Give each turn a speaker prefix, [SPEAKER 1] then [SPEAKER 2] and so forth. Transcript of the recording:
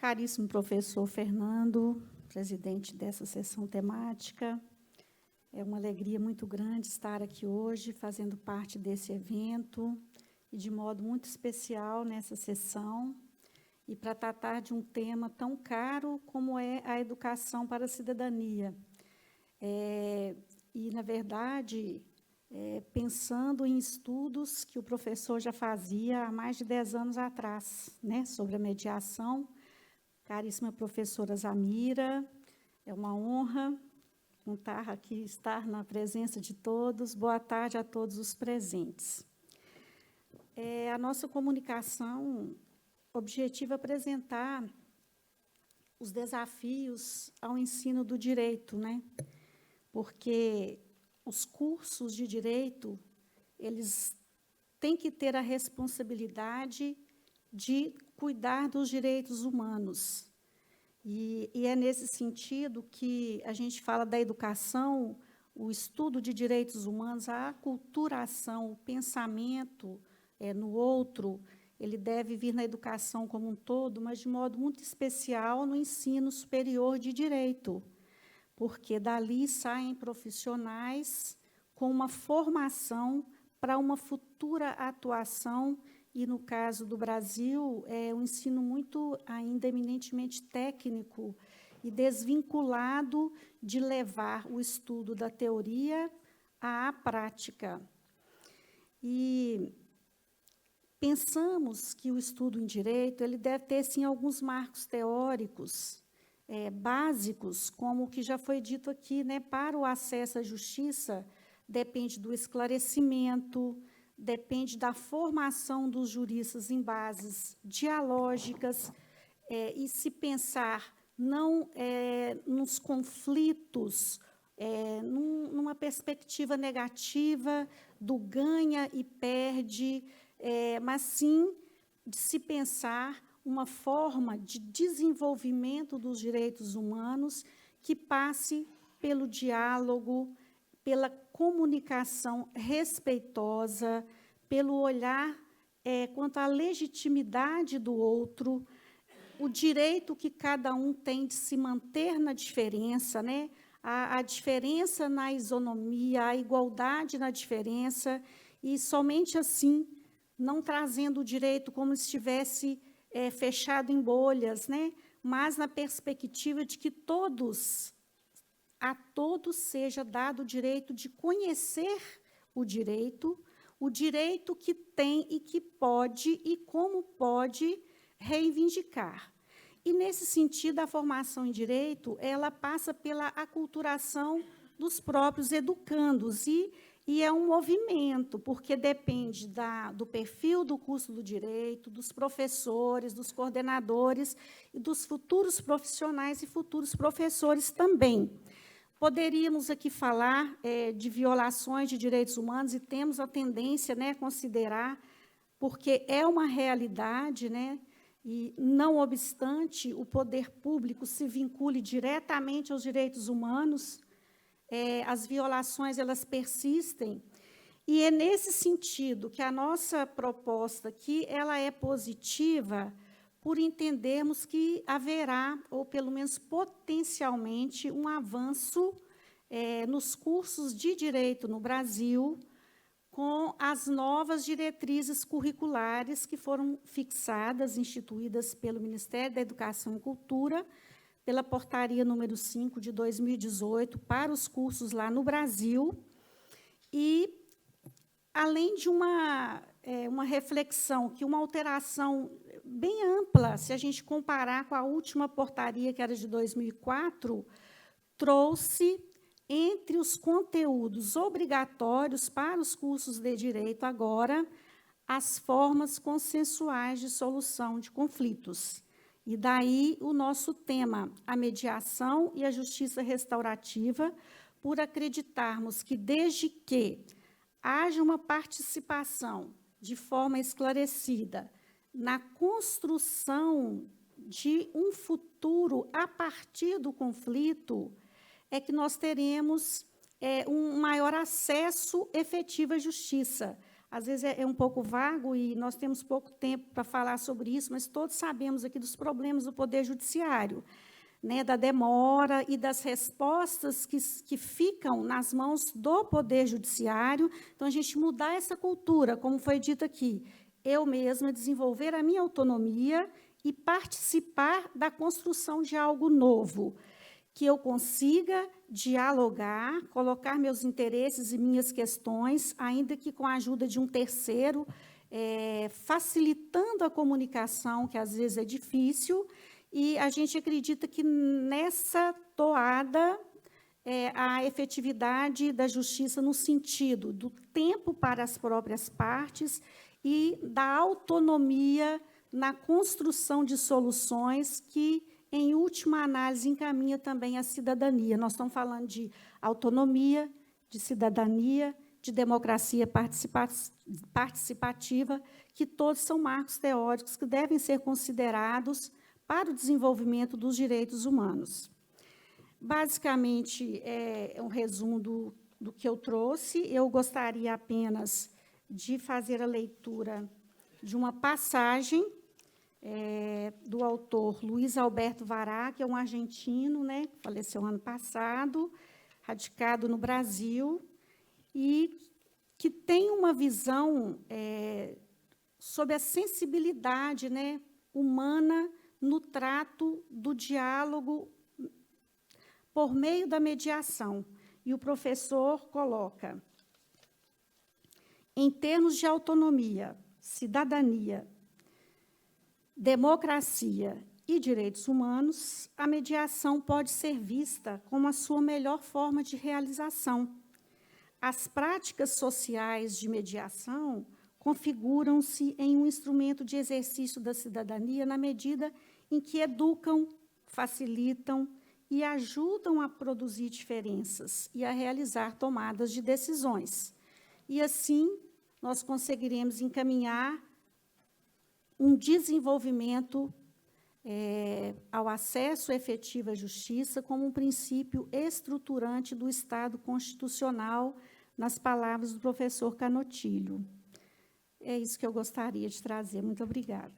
[SPEAKER 1] Caríssimo professor Fernando, presidente dessa sessão temática, é uma alegria muito grande estar aqui hoje, fazendo parte desse evento, e de modo muito especial nessa sessão, e para tratar de um tema tão caro como é a educação para a cidadania. E, na verdade, pensando em estudos que o professor já fazia há mais de 10 anos atrás, né, sobre a mediação. Caríssima professora Zamira, é uma honra estar na presença de todos. Boa tarde a todos os presentes. A nossa comunicação objetiva é apresentar os desafios ao ensino do direito, né? Porque os cursos de direito, eles têm que ter a responsabilidade de cuidar dos direitos humanos. E é nesse sentido que a gente fala da educação, o estudo de direitos humanos, a aculturação, o pensamento no outro, ele deve vir na educação como um todo, mas de modo muito especial no ensino superior de direito, porque dali saem profissionais com uma formação para uma futura atuação. E, no caso do Brasil, é um ensino muito, ainda eminentemente técnico e desvinculado de levar o estudo da teoria à prática. E pensamos que o estudo em direito ele deve ter, sim, alguns marcos teóricos básicos, como o que já foi dito aqui, né, para o acesso à justiça, depende do esclarecimento, depende da formação dos juristas em bases dialógicas, e se pensar não nos conflitos, numa perspectiva negativa do ganha e perde, mas sim de se pensar uma forma de desenvolvimento dos direitos humanos que passe pelo diálogo, pela comunicação respeitosa, pelo olhar quanto à legitimidade do outro, o direito que cada um tem de se manter na diferença, né? A diferença na isonomia, a igualdade na diferença, e somente assim, não trazendo o direito como se estivesse fechado em bolhas, né? Mas na perspectiva de que a todos seja dado o direito de conhecer o direito que tem e que pode e como pode reivindicar. E, nesse sentido, a formação em direito, ela passa pela aculturação dos próprios educandos, e é um movimento, porque depende do perfil do curso do direito, dos professores, dos coordenadores e dos futuros profissionais e futuros professores também. Poderíamos aqui falar de violações de direitos humanos, e temos a tendência, né, a considerar, porque é uma realidade, né, e, não obstante, o poder público se vincule diretamente aos direitos humanos, as violações elas persistem, e é nesse sentido que a nossa proposta aqui ela é positiva, por entendermos que haverá, ou pelo menos potencialmente, um avanço nos cursos de direito no Brasil, com as novas diretrizes curriculares que foram fixadas, instituídas pelo Ministério da Educação e Cultura, pela portaria número 5 de 2018, para os cursos lá no Brasil, e, além de uma reflexão, que uma alteração bem ampla, se a gente comparar com a última portaria, que era de 2004, trouxe, entre os conteúdos obrigatórios para os cursos de direito agora, as formas consensuais de solução de conflitos. E daí o nosso tema, a mediação e a justiça restaurativa, por acreditarmos que, desde que haja uma participação de forma esclarecida na construção de um futuro a partir do conflito, é que nós teremos um maior acesso efetivo à justiça, às vezes é um pouco vago e nós temos pouco tempo para falar sobre isso, mas todos sabemos aqui dos problemas do Poder Judiciário, né, da demora e das respostas que ficam nas mãos do Poder Judiciário. Então, a gente mudar essa cultura, como foi dito aqui, eu mesma desenvolver a minha autonomia e participar da construção de algo novo, que eu consiga dialogar, colocar meus interesses e minhas questões, ainda que com a ajuda de um terceiro, facilitando a comunicação, que às vezes é difícil, e a gente acredita que nessa toada a efetividade da justiça no sentido do tempo para as próprias partes e da autonomia na construção de soluções que, em última análise, encaminha também a cidadania. Nós estamos falando de autonomia, de cidadania, de democracia participativa, que todos são marcos teóricos que devem ser considerados para o desenvolvimento dos direitos humanos. Basicamente, é um resumo do que eu trouxe. Eu gostaria apenas de fazer a leitura de uma passagem do autor Luiz Alberto Vará, que é um argentino, né, que faleceu ano passado, radicado no Brasil, e que tem uma visão sobre a sensibilidade, né, humana no trato do diálogo por meio da mediação. E o professor coloca, em termos de autonomia, cidadania, democracia e direitos humanos, a mediação pode ser vista como a sua melhor forma de realização. As práticas sociais de mediação configuram-se em um instrumento de exercício da cidadania na medida em que educam, facilitam e ajudam a produzir diferenças e a realizar tomadas de decisões. E, assim, nós conseguiremos encaminhar um desenvolvimento ao acesso efetivo à justiça como um princípio estruturante do Estado constitucional, nas palavras do professor Canotilho. É isso que eu gostaria de trazer. Muito obrigada.